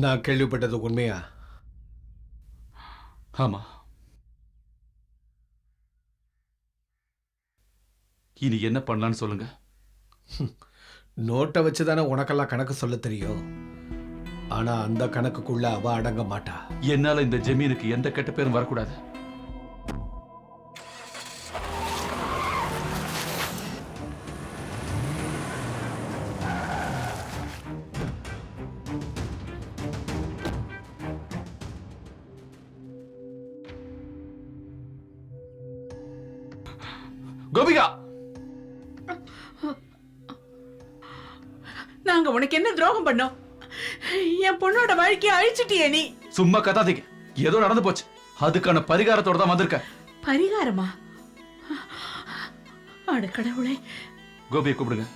நான் கேள்விப்பட்டது உண்மையா? ஆமா. இனி என்ன பண்ணலான்னு சொல்லுங்க. நோட்டை வச்சுதானே உனக்கெல்லாம் கணக்கு சொல்ல தெரியும். ஆனா அந்த கணக்குக்குள்ள அவ அடங்க மாட்டா. என்னால இந்த ஜமீனுக்கு எந்த கெட்ட பேரும் வரக்கூடாது. கோபிகா, நாங்க உனக்கு என்ன துரோகம் பண்ணோம்? என் பொண்ணோட வாழ்க்கையை அழிச்சிட்டியே நீ. சும்மா கதாதீங்க. ஏதோ நடந்து போச்சு. அதுக்கான பரிகாரத்தோட தான் வந்திருக்க. பரிகாரமா? அட கடவுளே. கோபியை கூப்பிடுங்க.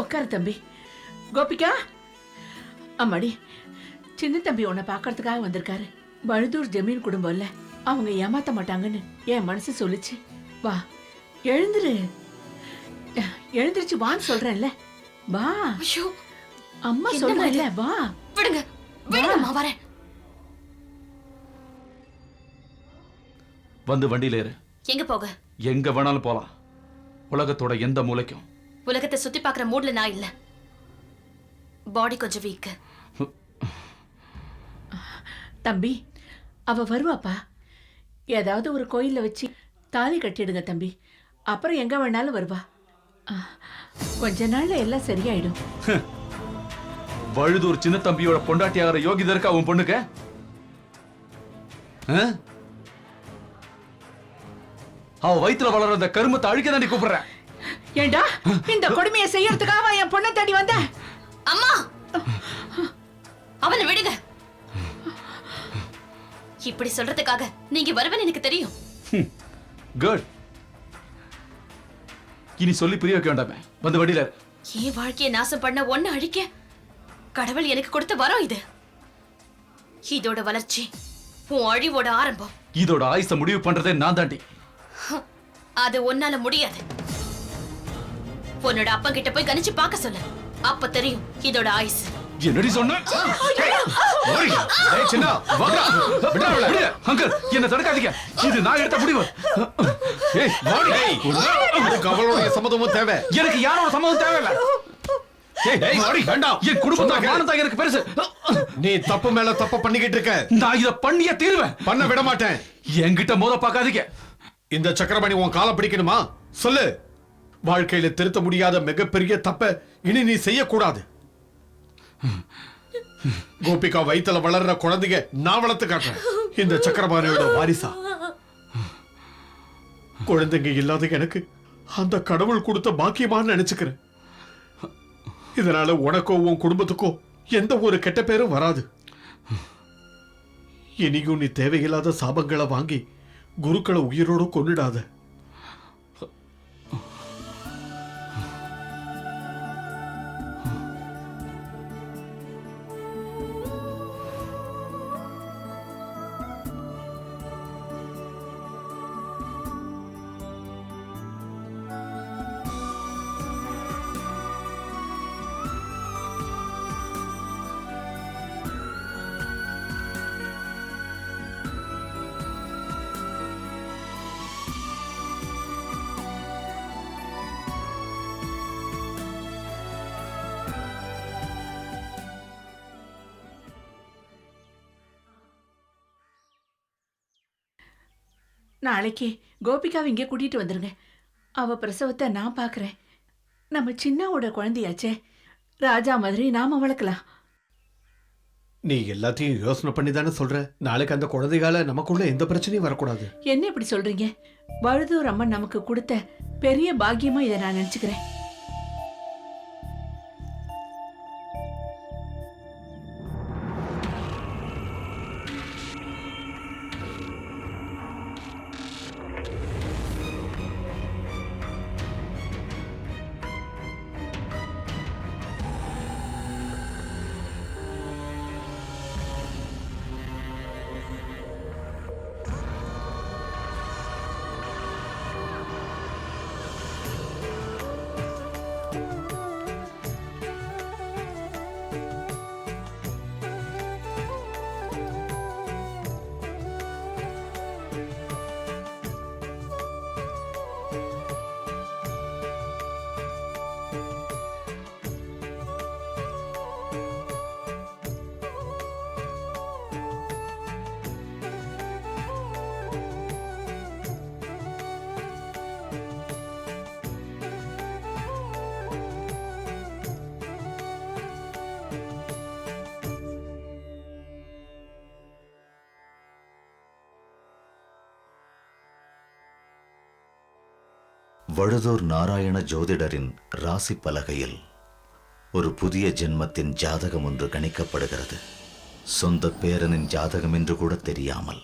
உட்காரு தம்பி. கோபிகா, அம்மாடி, சின்ன தம்பி உன்னை பாக்கிறதுக்காக வந்திருக்காரு. பழுதூர் ஜமீன் குடும்பம் இல்ல, அவங்க ஏமாத்த மாட்டாங்கன்னு என் மனசு சொல்லுச்சு. வா, எழுந்துரு. எழுந்திருச்சு வான்னு சொல்றேன்ல. வா. ஐயோ, அம்மா சொல்றேன்ல, வா. விடுங்க, விடுங்கம்மா, வரேன். வந்து வண்டியில ஏறு. எங்க போக? எங்க வேணாலும் போலாம். உலகத்தோட எந்த மூலைக்கும். உலகத்தை சுத்தி பாக்குற மூட்ல நான் இல்ல. பாடி கொஞ்சம் வீக். தம்பி, அவ வருவாப்பா. ஏதாவது ஒரு கோயில்ல வச்சு தாலி கட்டிடுங்க தம்பி. அப்புறம் எங்க வேணாலும் வருவா. கொஞ்ச நாள்ல எல்லாம் சரியாயிடும். வழுதூர் சின்ன தம்பியோட பொண்டாட்டி ஆகிற யோகிதா இருக்கா உன் பொண்ணுக்கு? அவ வயிற்றுல வளர்ற அந்த கருமத்தை அழிக்க தாண்டி கூப்பிடுறேன். ஏண்டா இந்த கொடுமையை செய்யறதுக்காக என் பொண்ணை தேடி வந்த? அம்மா, அவனை விடுங்க. இப்படி சொல்றதுக்காக நீங்க வருவேன்னு எனக்கு தெரியும். குட். இனி சொல்லி புரிய வைக்க வேண்டாமே. வந்து வண்டியில. என் வாழ்க்கையை நாசம் பண்ண ஒண்ணு அழிக்க கடவுள் எனக்கு கொடுத்த வரம் இது. இதோட வளர்ச்சி உன் அழிவோட ஆரம்பம். இதோட ஆயுச முடிவு பண்றதே நான் தாண்டி. அது உன்னால முடியாது. உன்னோட அப்பா கிட்ட போய் கணிச்சு பார்க்க சொல்லு. அப்ப தெரியும் இதோட ஆயுசு. என்னடி சொன்ன? என்ன தடுக்காதீங்க. இது நான் எடுத்த முடிவு. அவளுடைய சம்மதமும் தேவை. எனக்கு யாரோட சம்மதம் தேவையில்லை. என் குடும்பத்தை எனக்கு பெருசு. நீ தப்பு மேல தப்பு பண்ணிக்கிட்டு இருக்க. நான் இத பண்ணிய தீர்வேன். பண்ண விட மாட்டேன். என்கிட்ட மோத பார்க்காதீங்க. இந்த சக்கரபாணி உன் காலை பிடிக்கணுமா? சொல்லு. வாழ்க்கையில திருத்த முடியாத மிகப்பெரிய தப்ப இனி நீ செய்யக்கூடாது. கோபிகா வயித்துல வளர்ற குழந்தைங்க நான் வளர்த்து காட்டுறேன். இந்த சக்கரபாணியோட வாரிசா. குழந்தைங்க இல்லாத எனக்கு அந்த கடவுள் கொடுத்த பாக்கியமான்னு நினைச்சுக்கிறேன். இதனால உனக்கோ உன் குடும்பத்துக்கோ எந்த ஒரு கெட்ட பேரும் வராது. இனியும் நீ தேவையில்லாத சாபங்களை வாங்கி குருக்களை உயிரோடு கொன்னுடாத. நாளைக்கு கோபிகாவை இங்கே கூட்டிட்டு வந்துருங்க. அவ பிரசவத்தை நான் பாக்குறேன். நம்ம சின்னாவோட குழந்தையாச்சே, ராஜா மாதிரி நாம வளர்க்கலாம். நீ எல்லாத்தையும் யோசனை பண்ணி தானே சொல்ற. நாளைக்கு அந்த குழந்தைகால நமக்குள்ள எந்த பிரச்சனையும் வரக்கூடாது. என்ன இப்படி சொல்றீங்க? வழுதூர் அம்மன் நமக்கு கொடுத்த பெரிய பாக்கியமா இதை நான் நினைச்சுக்கிறேன். வழுதூர் நாராயண ஜோதிடரின் ராசி பலகையில் ஒரு புதிய ஜென்மத்தின் ஜாதகம் ஒன்று கணிக்கப்படுகிறது. சொந்த பேரனின் ஜாதகம் என்று கூட தெரியாமல்.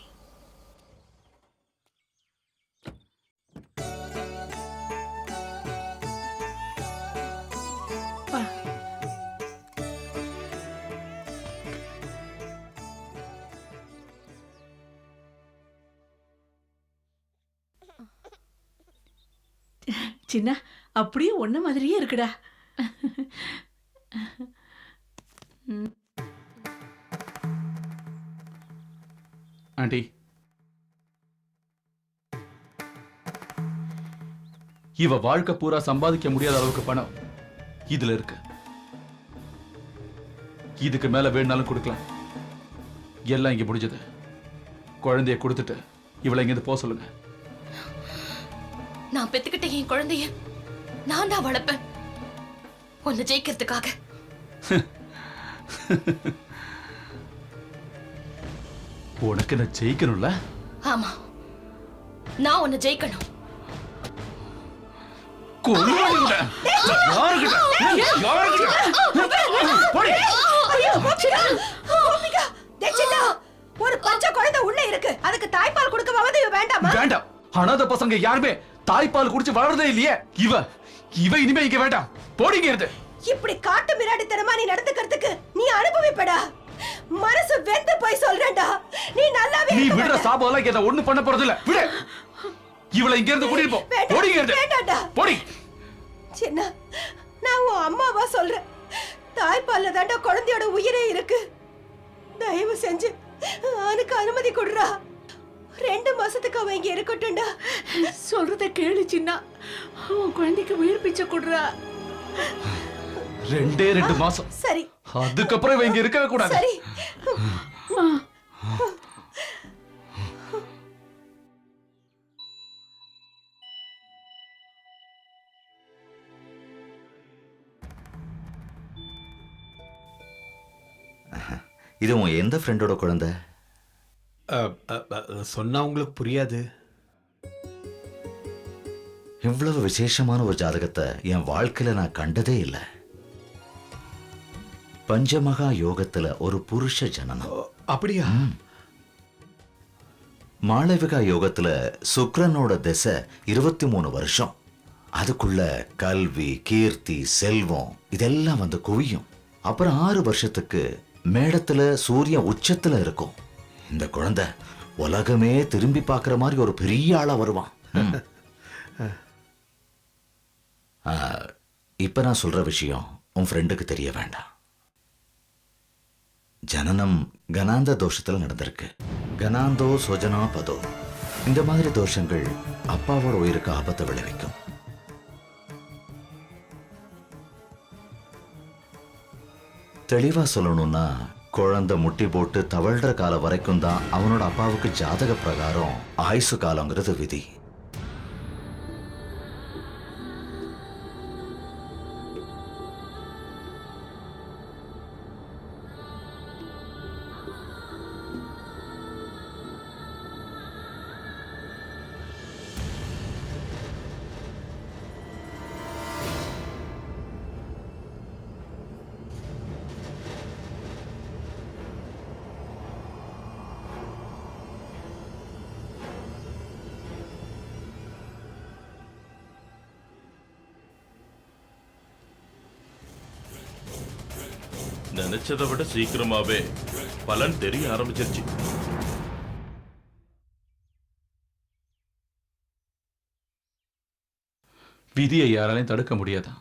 சின்ன அப்படியே ஒன்ன மாதிரியே இருக்குடா. ஆண்டி, இவ வாழ்க்கை பூரா சம்பாதிக்க முடியாத அளவுக்கு பணம் இதுல இருக்கு. இதுக்கு மேல வேணும்னாலும் கொடுக்கலாம். எல்லாம் இங்க முடிஞ்சது. குழந்தைய கொடுத்துட்டு இவளை இங்கிருந்து போக சொல்லுங்க. நான் பெத்துக்கிட்ட என் குழந்தைய நான் தான் வளர்ப்பேன், உன்னை ஜெயிக்கிறதுக்காக. உனக்கு நான் ஜெயிக்கணும்ல? ஆமா, நான் உன்னை ஜெயிக்கணும். ஒரு பச்சை குழந்தை உள்ள இருக்கு, அதுக்கு தாய்ப்பால் கொடுக்கவாவது வேண்டாமா? வேண்டாம். அனாதை பசங்க யாருமே தாய்ப்பால் குடிச்சு வளர்றதே இல்லையே. இவ இனிமே இங்க வேண்டாம். போடிங்க இருந்து. இப்படி காட்டு மிராடித்தனமா நீ நடந்துக்கிறதுக்கு நீ அனுபவிப்படா. மனசு வெந்து போய் சொல்றேன்டா, நீ நல்லாவே நீ விடுற சாபம்லாம் என்ன ஒண்ணு பண்ண போறது இல்ல. விடு. இவளை இங்க இருந்து கூட்டிட்டு போ. போடிங்க இருந்து. வேண்டாம்டா. போடி. சின்ன, நான் உன் அம்மாவா சொல்றேன். தாய்ப்பால்ல தாண்டா குழந்தையோட உயிரே இருக்கு. தயவு செஞ்சு அவனுக்கு அனுமதி கொடுறா. 2 மாசத்துக்கு அவன் இங்க இருக்கட்டும்டா. சொல்றத கேளு சின்ன. உன் குழந்தைக்கு உயிர் பிச்சை கொடுறா. 2 மாசம். சரி, அதுக்கப்புறம் இவ இங்க இருக்கவே கூடாது. சரி. இது உன் எந்த ஃப்ரெண்டோட குழந்தை? சொன்னா உங்களுக்கு புரியாது. இவ்வளவு விசேஷமான ஒரு ஜாதகத்தை என் வாழ்க்கையில நான் கண்டதே இல்லை. பஞ்சமகா யோகத்துல ஒரு புருஷ ஜனனம். அப்படியா? மாளவிகா யோகத்துல சுக்கிரனோட திசை 23 வருஷம். அதுக்குள்ள கல்வி, கீர்த்தி, செல்வம் இதெல்லாம் வந்து குவியும். அப்புறம் 6 வருஷத்துக்கு மேடத்துல சூரியன் உச்சத்துல இருக்கும். இந்த குழந்தை உலகமே திரும்பி பார்க்கிற மாதிரி ஒரு பெரிய ஆளா வருவான். இப்ப நான் சொல்ற விஷயம் உன் ஃப்ரெண்டுக்கு தெரிய வேண்டாம். ஜனனம் கனாந்த தோஷத்துல நடந்திருக்கு. கனாந்தோ சொஜனா பதோ. இந்த மாதிரி தோஷங்கள் அப்பாவோட உயிருக்கு ஆபத்தை விளைவிக்கும். தெளிவா சொல்லணும்னா குழந்தை முட்டி போட்டு தவழ்ற காலம் வரைக்கும் தான் அவனோட அப்பாவுக்கு ஜாதக பிரகாரம் ஆயுசு காலங்கிறது விதி. நினைச்சதை விட சீக்கிரமாவே பலன் தெரிய ஆரம்பிச்சிருச்சு. விதியை யாராலையும் தடுக்க முடியாதான்.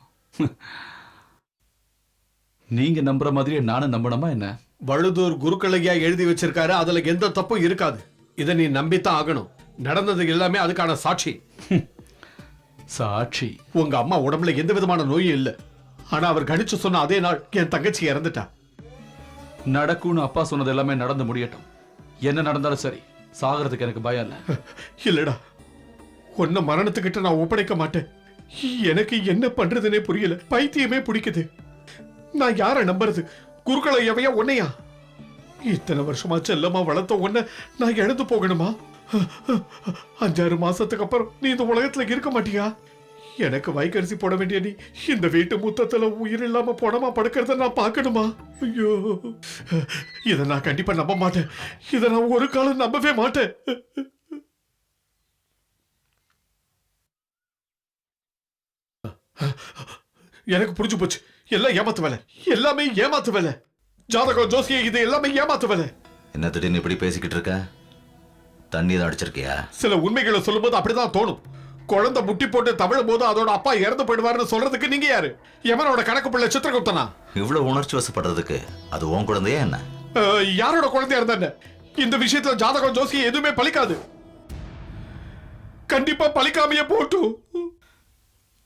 நீங்க நம்புற மாதிரியே நானும் நம்பணுமா என்ன? வழுதூர் குருக்களையா எழுதி வச்சிருக்காரு, அதுல எந்த தப்பும் இருக்காது. இதை நீ நம்பித்தான் ஆகணும். நடந்தது எல்லாமே அதுக்கான சாட்சி. சாட்சி? உங்க அம்மா உடம்புல எந்த விதமான நோயும் இல்ல. ஆனா அவர் கணிச்சு சொன்ன அதே நாள் என் தங்கச்சி இறந்துட்டா. நடக்கும்னு அப்பா சொன்னது எல்லாமே நடந்து முடியட்டும். என்ன நடந்தாலும் சரி, சாகிறதுக்கு எனக்கு பயம் இல்ல. இல்லடா, உன்ன மரணத்துக்கிட்ட நான் ஒப்படைக்க மாட்டேன். எனக்கு என்ன பண்றதுன்னே புரியல. பைத்தியமே பிடிக்குது. நான் யார நம்புறது? குருக்களையவையா உன்னையா? இத்தனை வருஷமா செல்லமா வளர்த்த உன்னை நான் இழந்து போகணுமா? 5-6 மாசத்துக்கு அப்புறம் நீ இந்த உலகத்துல இருக்க மாட்டியா? எனக்கு வைக்கரிசி போட வேண்டிய நீ இந்த வீட்டு முத்தத்துல உயிர் இல்லாம போனமா படுக்கிறத நான் பார்க்கணுமா? ஐயோ, இதை நான் கண்டிப்பா நம்ப மாட்டேன். இதை நான் ஒரு காலம் நம்பவே மாட்டேன். எனக்கு புரிஞ்சு போச்சு. எல்லாம் ஏமாத்து வேலை, எல்லாமே ஏமாத்து வேலை. ஜாதகம் ஜோசியம் இது எல்லாமே ஏமாத்து வேலை. என்ன திடீர்னு இப்படி பேசிக்கிட்டு இருக்க? தண்ணி தான் அடிச்சிருக்கியா? சில உண்மைகளை சொல்லும்போது அப்படிதான் தோணும். குழந்தை முட்டி போட்டு தவிழும் போது அதோட அப்பா இறந்து போயிடுவாருன்னு சொல்றதுக்கு நீங்க யாரு? எவனோட கணக்கு பிள்ளை சித்திரகுப்தனா? இவ்வளவு உணர்ச்சி வசப்படுறதுக்கு அது உன் குழந்தையா என்ன? யாரோட குழந்தையா இருந்தா இந்த விஷயத்துல ஜாதகம் ஜோசியம் எதுவுமே பலிக்காது. கண்டிப்பா பலிக்காமையே போட்டும்.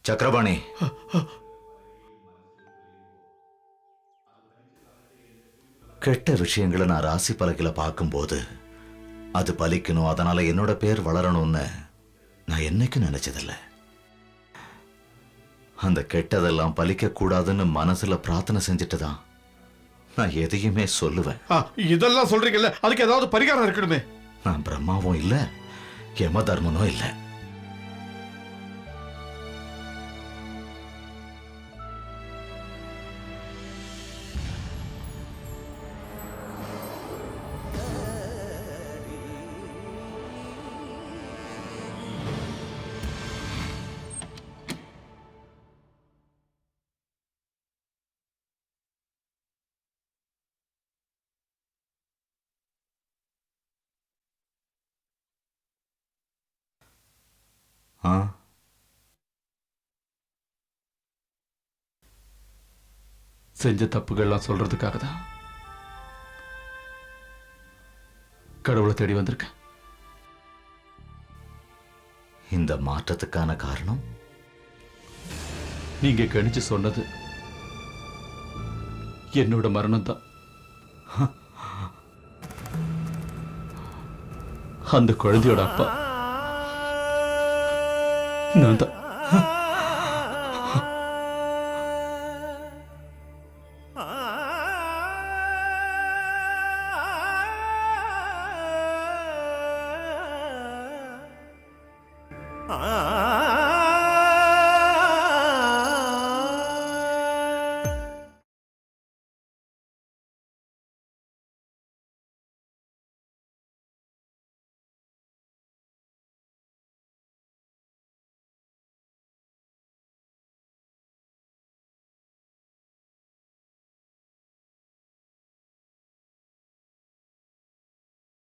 சக்கரபாணி, கெட்ட விஷயங்களை நான் ராசி பலகையில பார்க்கும்போது அது பலிக்கணும், அதனால என்னோட பேர் வளரணும்னு நான் என்னைக்கும் நினைச்சதில்லை. அந்த கெட்டதெல்லாம் பலிக்க கூடாதுன்னு மனசுல பிரார்த்தனை செஞ்சுட்டு தான் நான் எதையுமே சொல்லுவேன். இதெல்லாம் சொல்றீங்கல்ல, அதுக்கு ஏதாவது பரிகாரம் இருக்கணுமே. நான் பிரம்மாவும் இல்ல, யம தர்மனும் இல்ல. செஞ்ச தப்புகள்லாம் சொல்றதுக்காக தான் கடவுளை தேடி வந்திருக்கேன். இந்த மாற்றத்துக்கான காரணம் நீங்க கணிச்சு சொன்னது என்னோட மரணம் தான். அந்த குழந்தையோட அப்பா நான் தான். Ah